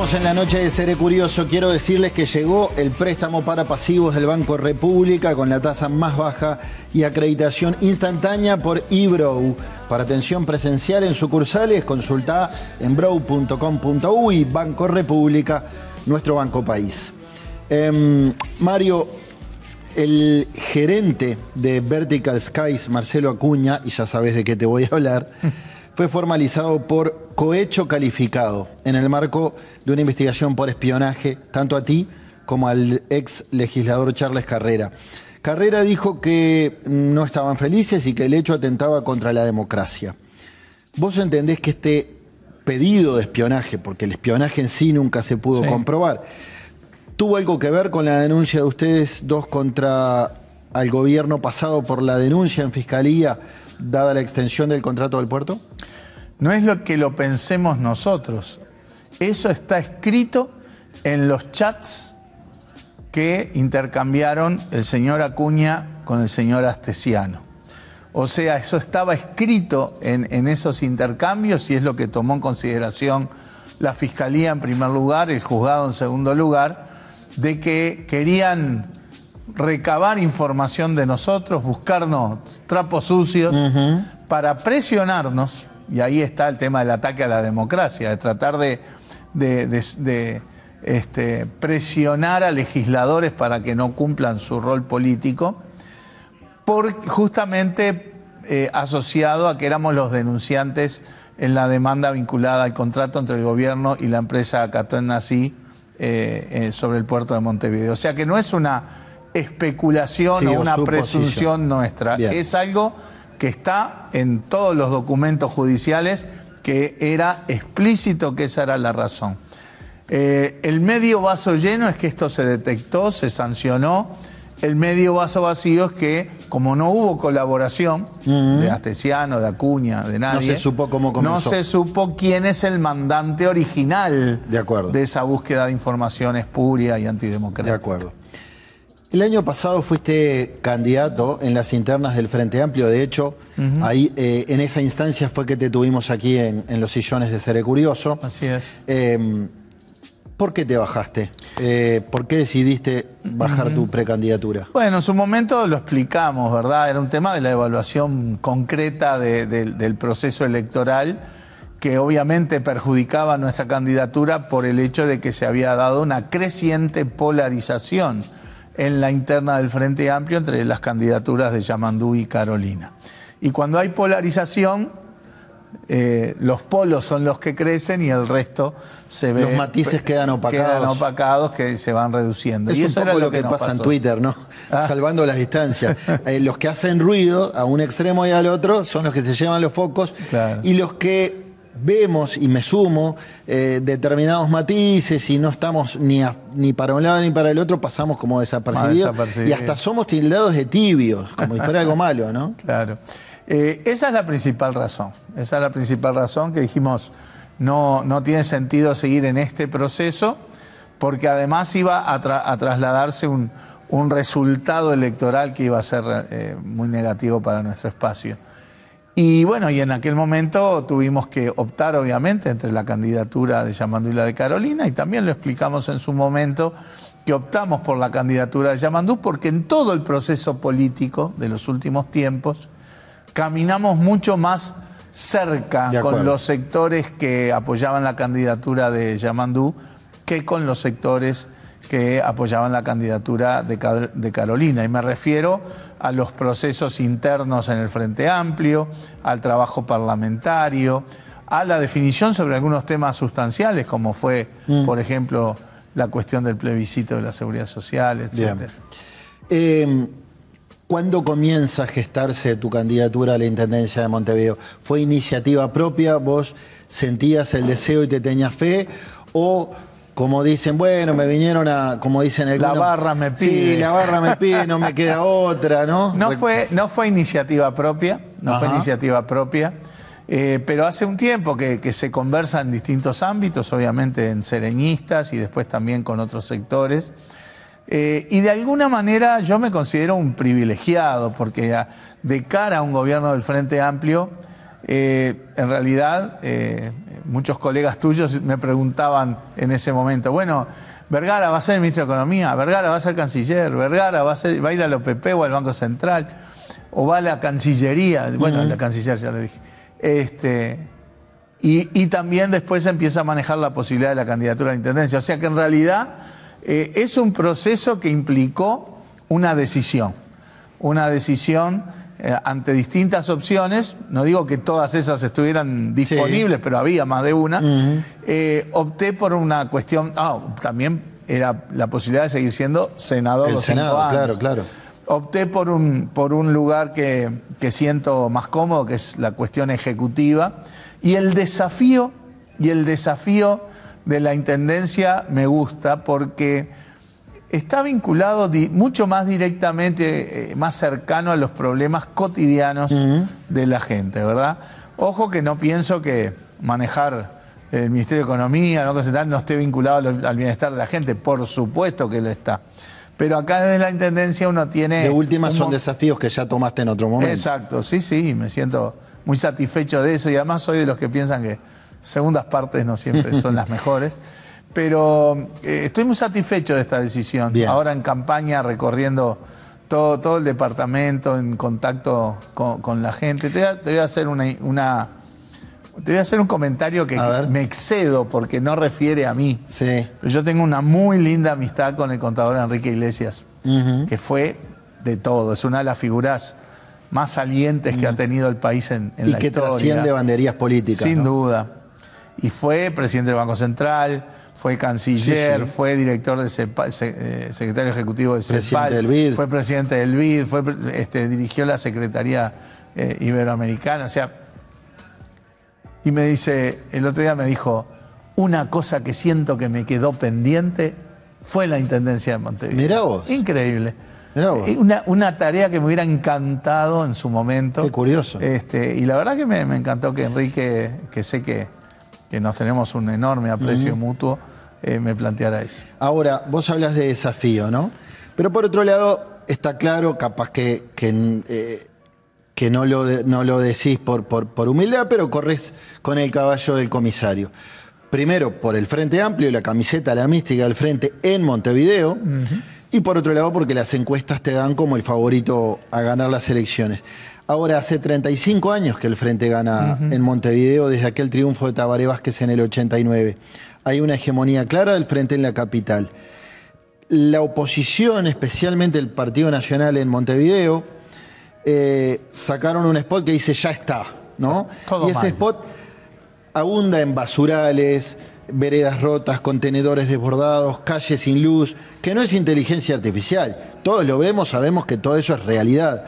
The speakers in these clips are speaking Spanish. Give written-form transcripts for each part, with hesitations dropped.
Estamos en la noche de Seré Curioso. Quiero decirles que llegó el préstamo para pasivos del Banco República con la tasa más baja y acreditación instantánea por eBrow. Para atención presencial en sucursales, consulta en brow.com.uy. Banco República, nuestro banco país. Mario, el gerente de Vertical Skies, Marcelo Acuña, y ya sabes de qué te voy a hablar, fue formalizado por cohecho calificado en el marco de una investigación por espionaje, tanto a ti como al ex legislador Charles Carrera. Carrera dijo que no estaban felices y que el hecho atentaba contra la democracia. ¿Vos entendés que este pedido de espionaje, porque el espionaje en sí nunca se pudo comprobar, tuvo algo que ver con la denuncia de ustedes dos contra el gobierno pasado por la denuncia en Fiscalía, dada la extensión del contrato del puerto? No es lo que lo pensemos nosotros. Eso está escrito en los chats que intercambiaron el señor Acuña con el señor Astesiano. O sea, eso estaba escrito en esos intercambios y es lo que tomó en consideración la Fiscalía en primer lugar, el juzgado en segundo lugar, de que querían recabar información de nosotros, buscarnos trapos sucios para presionarnos, y ahí está el tema del ataque a la democracia, de tratar de presionar a legisladores para que no cumplan su rol político, justamente asociado a que éramos los denunciantes en la demanda vinculada al contrato entre el gobierno y la empresa Catón Nací sobre el puerto de Montevideo. O sea que no es una especulación o una presunción nuestra. Bien. Es algo que está en todos los documentos judiciales, que era explícito que esa era la razón. El medio vaso lleno es que esto se detectó, se sancionó. El medio vaso vacío es que, como no hubo colaboración de Astesiano, de Acuña, de nadie, no se supo cómo comenzó. No se supo quién es el mandante original de esa búsqueda de información espuria y antidemocrática. De acuerdo. El año pasado fuiste candidato en las internas del Frente Amplio. De hecho, ahí en esa instancia fue que te tuvimos aquí en los sillones de Seré Curioso. Así es. ¿Por qué te bajaste? ¿Por qué decidiste bajar tu precandidatura? Bueno, en su momento lo explicamos, ¿verdad? Era un tema de la evaluación concreta del proceso electoral, que obviamente perjudicaba nuestra candidatura por el hecho de que se había dado una creciente polarización en la interna del Frente Amplio entre las candidaturas de Yamandú y Carolina. Y cuando hay polarización, los polos son los que crecen y el resto se ve... Los matices quedan opacados. Quedan opacados, que se van reduciendo. Es y eso un poco era lo que pasa en Twitter, ¿no? Ah. Salvando las distancias. Los que hacen ruido a un extremo y al otro son los que se llevan los focos. Claro. Y los que vemos, y me sumo, determinados matices y no estamos ni para un lado ni para el otro, pasamos como desapercibidos. Y hasta somos tildados de tibios, como si fuera algo malo, ¿no? Claro. Esa es la principal razón. Esa es la principal razón que dijimos, no tiene sentido seguir en este proceso, porque además iba a trasladarse un resultado electoral que iba a ser muy negativo para nuestro espacio. Y bueno, y en aquel momento tuvimos que optar, obviamente, entre la candidatura de Yamandú y la de Carolina, y también lo explicamos en su momento, que optamos por la candidatura de Yamandú porque en todo el proceso político de los últimos tiempos caminamos mucho más cerca con los sectores que apoyaban la candidatura de Yamandú que con los sectores que apoyaban la candidatura de Carolina. Y me refiero a los procesos internos en el Frente Amplio, al trabajo parlamentario, a la definición sobre algunos temas sustanciales, como fue, por ejemplo, la cuestión del plebiscito de la seguridad social, etc. ¿Cuándo comienza a gestarse tu candidatura a la Intendencia de Montevideo? ¿Fue iniciativa propia? ¿Vos sentías el deseo y te tenías fe? ¿O, como dicen, bueno, me vinieron a, como dicen algunos... La barra me pide. Sí, la barra me pide, no me queda otra, ¿no? No fue iniciativa propia, fue iniciativa propia, pero hace un tiempo que se conversa en distintos ámbitos, obviamente en sereñistas y después también con otros sectores. Y de alguna manera yo me considero un privilegiado, porque de cara a un gobierno del Frente Amplio, en realidad muchos colegas tuyos me preguntaban en ese momento, bueno, Vergara va a ser el ministro de Economía, Vergara va a ser canciller, Vergara va a ir al OPP o al Banco Central, o va a la Cancillería, bueno, la canciller ya lo dije. Y también después empieza a manejar la posibilidad de la candidatura a la intendencia. O sea que en realidad es un proceso que implicó una decisión ante distintas opciones. No digo que todas esas estuvieran disponibles, pero había más de una. Opté por una cuestión, también era la posibilidad de seguir siendo senador el los 5 Senado, años. claro. Opté por un lugar que siento más cómodo, que es la cuestión ejecutiva. Y el desafío de la intendencia me gusta porque está vinculado mucho más directamente, más cercano a los problemas cotidianos de la gente, ¿verdad? Ojo que no pienso que manejar el Ministerio de Economía, el Banco Central, no esté vinculado al bienestar de la gente. Por supuesto que lo está. Pero acá desde la intendencia uno tiene... De última son desafíos que ya tomaste en otro momento. Exacto, sí, me siento muy satisfecho de eso y además soy de los que piensan que segundas partes no siempre son las mejores. Pero estoy muy satisfecho de esta decisión. Bien. Ahora en campaña, recorriendo todo el departamento, en contacto con la gente. Te voy a hacer un comentario que me excedo porque no refiere a mí. Sí. Pero yo tengo una muy linda amistad con el contador Enrique Iglesias, que fue de todo. Es una de las figuras más salientes que ha tenido el país en la historia. Y que trasciende banderías políticas. Sin duda. Y fue presidente del Banco Central, fue canciller, fue director de secretario ejecutivo de CEPAL, presidente del BID. fue presidente del BID, dirigió la Secretaría Iberoamericana, o sea, y me dice, el otro día me dijo, una cosa que siento que me quedó pendiente fue la Intendencia de Montevideo. Mirá vos. Increíble. Mirá vos. Una tarea que me hubiera encantado en su momento. Qué curioso. Y la verdad que me encantó que Enrique, que sé que nos tenemos un enorme aprecio mutuo, me planteara eso. Ahora, vos hablas de desafío, ¿no? Pero por otro lado, está claro, capaz que no lo decís por humildad, pero corres con el caballo del comisario. Primero, por el Frente Amplio y la camiseta, la mística del Frente en Montevideo, y por otro lado, porque las encuestas te dan como el favorito a ganar las elecciones. Ahora, hace 35 años que el Frente gana en Montevideo, desde aquel triunfo de Tabaré Vázquez en el 89. Hay una hegemonía clara del Frente en la capital. La oposición, especialmente el Partido Nacional en Montevideo, sacaron un spot que dice ya está, ¿no? Todo y ese mal. spot abunda en basurales, veredas rotas, contenedores desbordados, calles sin luz, que no es inteligencia artificial. Todos lo vemos, sabemos que todo eso es realidad.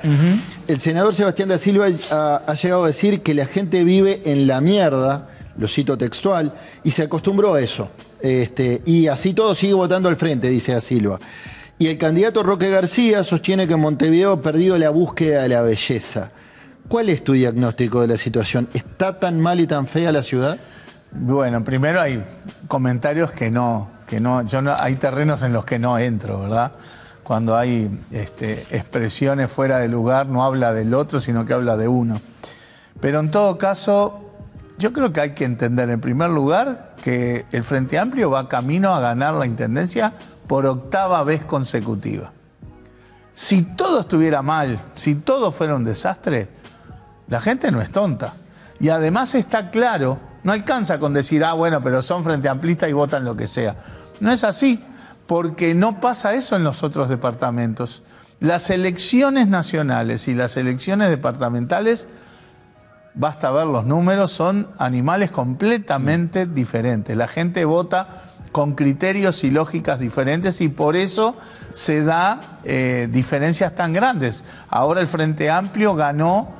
El senador Sebastián da Silva ha llegado a decir que la gente vive en la mierda, lo cito textual, y se acostumbró a eso. Y así todo sigue votando al Frente, dice da Silva. Y el candidato Roque García sostiene que Montevideo ha perdido la búsqueda de la belleza. ¿Cuál es tu diagnóstico de la situación? ¿Está tan mal y tan fea la ciudad? Bueno, primero hay comentarios hay terrenos en los que no entro, ¿verdad? Cuando hay expresiones fuera de lugar, no habla del otro, sino que habla de uno. Pero en todo caso, yo creo que hay que entender, en primer lugar, que el Frente Amplio va camino a ganar la intendencia por 8ª vez consecutiva. Si todo estuviera mal, si todo fuera un desastre, la gente no es tonta. Y además está claro, no alcanza con decir, bueno, pero son frente amplistas y votan lo que sea. No es así, porque no pasa eso en los otros departamentos. Las elecciones nacionales y las elecciones departamentales, basta ver los números, son animales completamente diferentes. La gente vota con criterios y lógicas diferentes y por eso se da diferencias tan grandes. Ahora el Frente Amplio ganó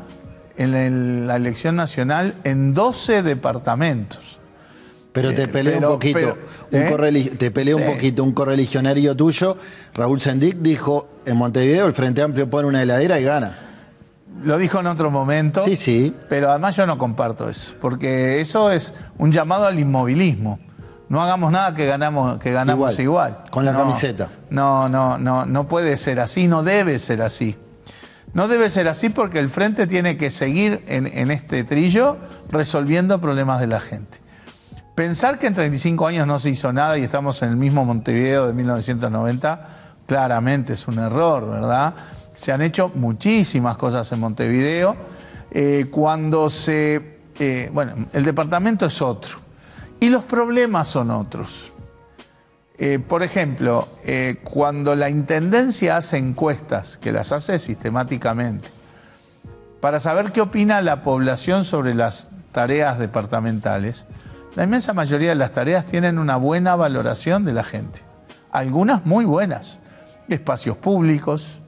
en la elección nacional en 12 departamentos. Pero te peleé un poquito. Te peleé un poquito. Un correligionario tuyo, Raúl Sendic, dijo: en Montevideo el Frente Amplio pone una heladera y gana. Lo dijo en otro momento. Sí, sí. Pero además yo no comparto eso, porque eso es un llamado al inmovilismo. No hagamos nada que ganamos igual. Con la camiseta. No puede ser así, no debe ser así. No debe ser así porque el Frente tiene que seguir en este trillo resolviendo problemas de la gente. Pensar que en 35 años no se hizo nada y estamos en el mismo Montevideo de 1990, claramente es un error, ¿verdad? Se han hecho muchísimas cosas en Montevideo. Bueno, el departamento es otro y los problemas son otros. Por ejemplo, cuando la Intendencia hace encuestas, que las hace sistemáticamente, para saber qué opina la población sobre las tareas departamentales, la inmensa mayoría de las tareas tienen una buena valoración de la gente. Algunas muy buenas. Espacios públicos,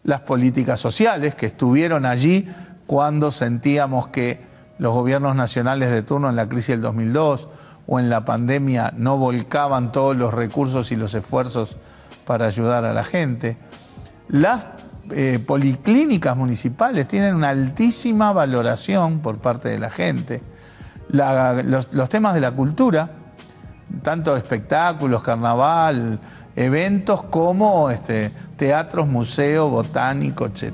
las políticas sociales que estuvieron allí cuando sentíamos que los gobiernos nacionales de turno en la crisis del 2002 o en la pandemia no volcaban todos los recursos y los esfuerzos para ayudar a la gente. Las policlínicas municipales tienen una altísima valoración por parte de la gente. Los temas de la cultura, tanto espectáculos, carnaval, eventos como teatros, museo, botánico, etc.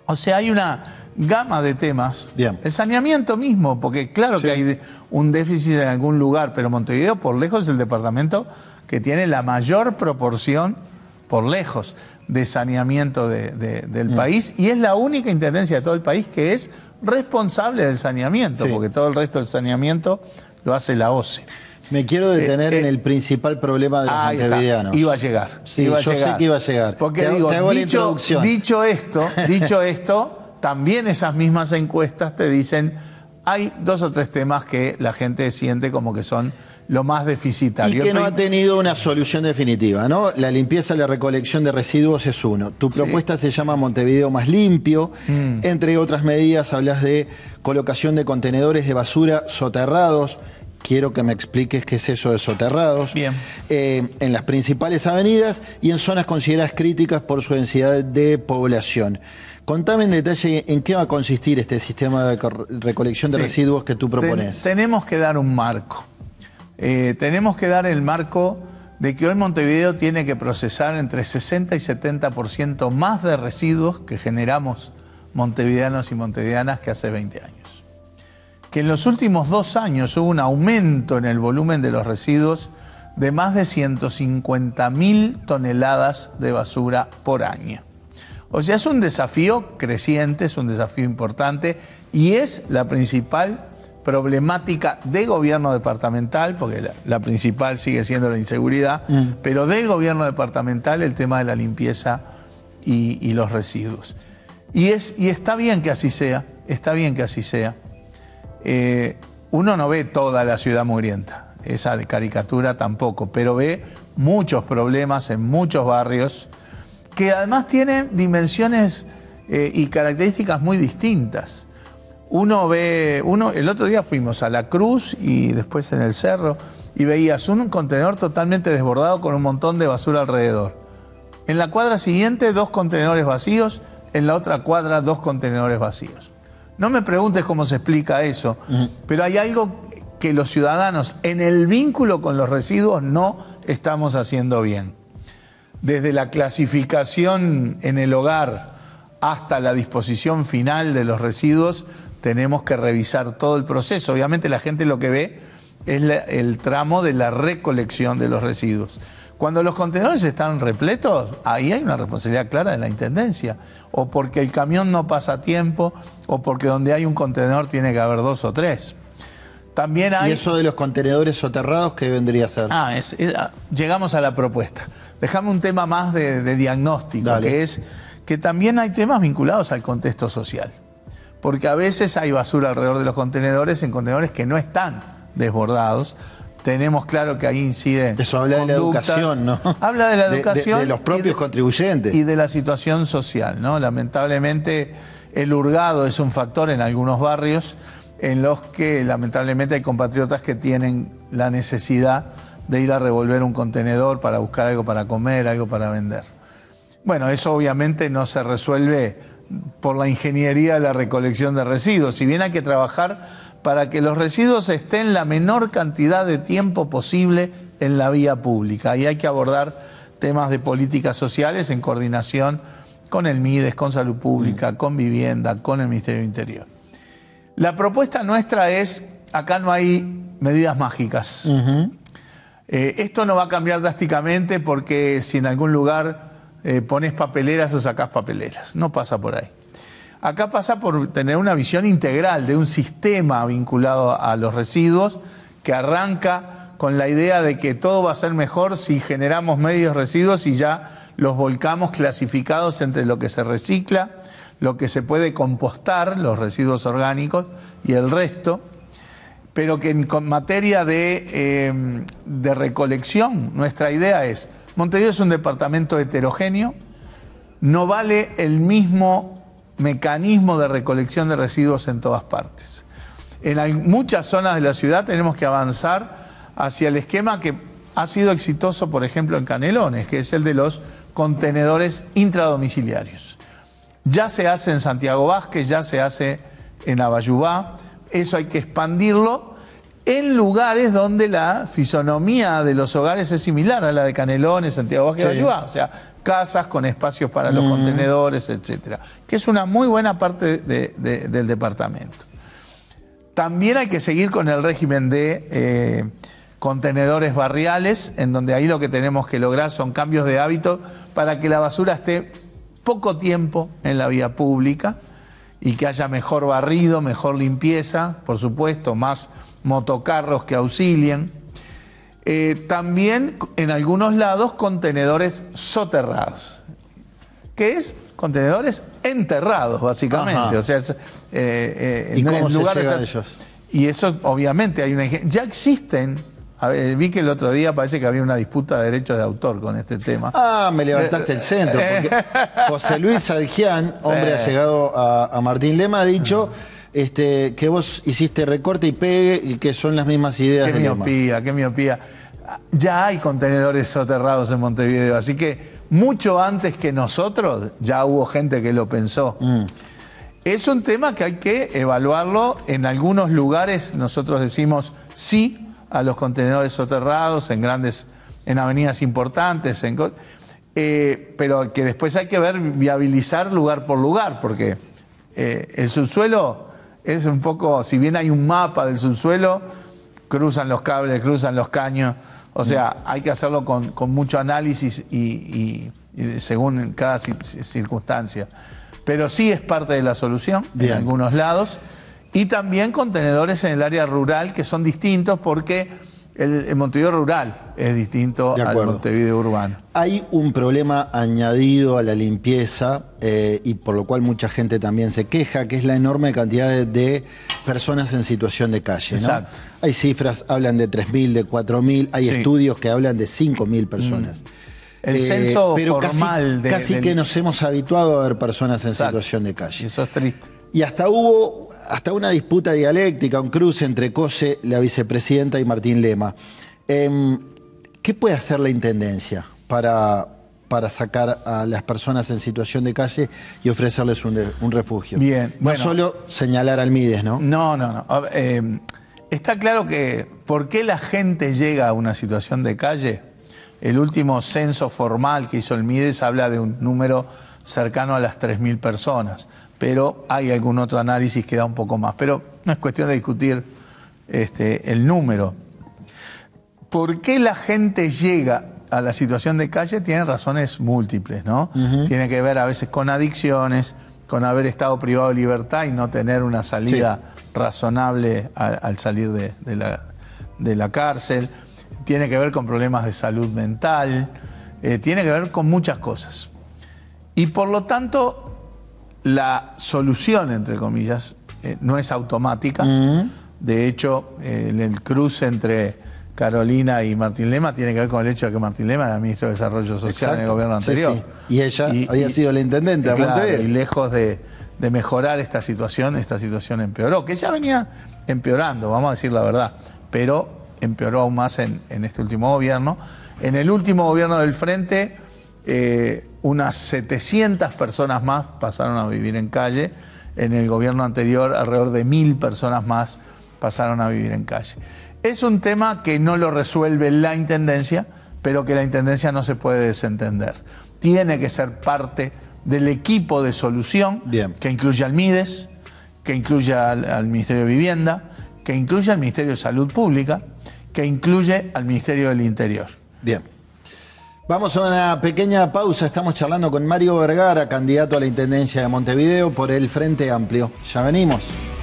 O sea, hay una gama de temas. Bien. El saneamiento mismo, porque claro que hay un déficit en algún lugar, pero Montevideo por lejos es el departamento que tiene la mayor proporción, por lejos, de saneamiento del país, y es la única intendencia de todo el país que es responsable del saneamiento, porque todo el resto del saneamiento lo hace la OCE. Me quiero detener en el principal problema de los montevideanos. Iba a llegar. Sí, yo sé que iba a llegar. Porque dicho esto, también esas mismas encuestas te dicen, hay 2 o 3 temas que la gente siente como que son lo más deficitario. Y que no ha tenido una solución definitiva, ¿no? La limpieza y la recolección de residuos es uno. Tu propuesta se llama Montevideo más limpio. Entre otras medidas hablas de colocación de contenedores de basura soterrados. Quiero que me expliques qué es eso de soterrados. Bien. En las principales avenidas y en zonas consideradas críticas por su densidad de población. Contame en detalle en qué va a consistir este sistema de recolección de residuos que tú propones. Tenemos que dar un marco. Tenemos que dar el marco de que hoy Montevideo tiene que procesar entre 60 y 70% más de residuos que generamos montevideanos y montevideanas que hace 20 años. Que en los últimos 2 años hubo un aumento en el volumen de los residuos de más de 150.000 toneladas de basura por año. O sea, es un desafío creciente, es un desafío importante y es la principal problemática de gobierno departamental, porque la principal sigue siendo la inseguridad, pero del gobierno departamental el tema de la limpieza y los residuos. Y está bien que así sea, está bien que así sea. Uno no ve toda la ciudad mugrienta, esa de caricatura tampoco, pero ve muchos problemas en muchos barrios que además tienen dimensiones y características muy distintas. El otro día fuimos a La Cruz y después en el Cerro y veías un contenedor totalmente desbordado con un montón de basura alrededor. En la cuadra siguiente 2 contenedores vacíos, en la otra cuadra 2 contenedores vacíos. No me preguntes cómo se explica eso, pero hay algo que los ciudadanos en el vínculo con los residuos no estamos haciendo bien. Desde la clasificación en el hogar hasta la disposición final de los residuos, tenemos que revisar todo el proceso. Obviamente la gente lo que ve es el tramo de la recolección de los residuos. Cuando los contenedores están repletos, ahí hay una responsabilidad clara de la Intendencia. O porque el camión no pasa a tiempo, o porque donde hay un contenedor tiene que haber 2 o 3. También hay... ¿Y eso de los contenedores soterrados qué vendría a ser? Llegamos a la propuesta. Déjame un tema más de diagnóstico, que es que también hay temas vinculados al contexto social. Porque a veces hay basura alrededor de los contenedores, en contenedores que no están desbordados. Tenemos claro que ahí incide. Eso habla de la educación, ¿no? Habla de la educación. De los propios contribuyentes. Y de la situación social, ¿no? Lamentablemente, el hurgado es un factor en algunos barrios en los que lamentablemente hay compatriotas que tienen la necesidad de ir a revolver un contenedor para buscar algo para comer, algo para vender. Bueno, eso obviamente no se resuelve por la ingeniería de la recolección de residuos. Si bien hay que trabajar para que los residuos estén la menor cantidad de tiempo posible en la vía pública. Y hay que abordar temas de políticas sociales en coordinación con el MIDES, con Salud Pública, con Vivienda, con el Ministerio del Interior. La propuesta nuestra es, acá no hay medidas mágicas. Esto no va a cambiar drásticamente porque si en algún lugar pones papeleras o sacás papeleras. No pasa por ahí. Acá pasa por tener una visión integral de un sistema vinculado a los residuos que arranca con la idea de que todo va a ser mejor si generamos medios residuos y ya los volcamos clasificados entre lo que se recicla, lo que se puede compostar, los residuos orgánicos y el resto, pero que en materia de recolección, nuestra idea es, Montevideo es un departamento heterogéneo, no vale el mismo mecanismo de recolección de residuos en todas partes. En muchas zonas de la ciudad tenemos que avanzar hacia el esquema que ha sido exitoso, por ejemplo, en Canelones, que es el de los contenedores intradomiciliarios. Ya se hace en Santiago Vázquez, ya se hace en Abayubá, eso hay que expandirlo en lugares donde la fisonomía de los hogares es similar a la de Canelones, Santiago Vázquez y Abayubá, o sea, casas con espacios para los contenedores, etcétera, que es una muy buena parte del departamento. También hay que seguir con el régimen de contenedores barriales, en donde ahí lo que tenemos que lograr son cambios de hábito para que la basura esté poco tiempo en la vía pública y que haya mejor barrido, mejor limpieza, por supuesto, más motocarros que auxilien. También en algunos lados contenedores soterrados, que es contenedores enterrados básicamente. O sea, ¿y cómo se llega a ellos? Y eso obviamente hay una... Ya existen... A ver, vi que el otro día parece que había una disputa de derechos de autor con este tema. Ah, me levantaste el centro, porque José Luis Adjian, hombre allegado a Martín Lema, ha dicho que vos hiciste recorte y pegue y que son las mismas ideas de Lema. Qué miopía. Ya hay contenedores soterrados en Montevideo, así que mucho antes que nosotros ya hubo gente que lo pensó. Es un tema que hay que evaluarlo. En algunos lugares nosotros decimos sí a los contenedores soterrados en avenidas importantes, pero que después hay que viabilizar lugar por lugar, porque el subsuelo es un poco, si bien hay un mapa del subsuelo, cruzan los cables, cruzan los caños, o sea, hay que hacerlo con mucho análisis y según cada circunstancia. Pero sí es parte de la solución en algunos lados. Y también contenedores en el área rural que son distintos porque el Montevideo rural es distinto al Montevideo urbano. Hay un problema añadido a la limpieza y por lo cual mucha gente también se queja, que es la enorme cantidad de personas en situación de calle, ¿no? Exacto. Hay cifras, hablan de 3.000, de 4.000, hay estudios que hablan de 5.000 personas. El censo pero formal casi que nos hemos habituado a ver personas en situación de calle. Eso es triste. Y hasta hubo una disputa dialéctica, un cruce entre Cose, la vicepresidenta, y Martín Lema. ¿Qué puede hacer la Intendencia para sacar a las personas en situación de calle y ofrecerles un refugio? Bien. No solo señalar al Mides, ¿no? No. Está claro que ¿por qué la gente llega a una situación de calle? El último censo formal que hizo el Mides habla de un número cercano a las 3.000 personas. Pero hay algún otro análisis que da un poco más. Pero no es cuestión de discutir el número. ¿Por qué la gente llega a la situación de calle? Tiene razones múltiples, ¿no? Tiene que ver a veces con adicciones, con haber estado privado de libertad y no tener una salida razonable al salir de la cárcel. Tiene que ver con problemas de salud mental. Tiene que ver con muchas cosas. Y por lo tanto... La solución, entre comillas, no es automática. De hecho, el cruce entre Carolina y Martín Lema tiene que ver con el hecho de que Martín Lema era ministro de Desarrollo Social en el gobierno anterior. Y ella había sido la intendente de Montevideo. Y lejos de mejorar esta situación empeoró, que ya venía empeorando, vamos a decir la verdad, pero empeoró aún más en este último gobierno. En el último gobierno del Frente... unas 700 personas más pasaron a vivir en calle. En el gobierno anterior, alrededor de 1.000 personas más pasaron a vivir en calle. Es un tema que no lo resuelve la Intendencia, pero que la Intendencia no se puede desentender. Tiene que ser parte del equipo de solución que incluya al Mides, que incluya al Ministerio de Vivienda, que incluye al Ministerio de Salud Pública, que incluye al Ministerio del Interior. Bien. Vamos a una pequeña pausa. Estamos charlando con Mario Vergara, candidato a la Intendencia de Montevideo por el Frente Amplio. Ya venimos.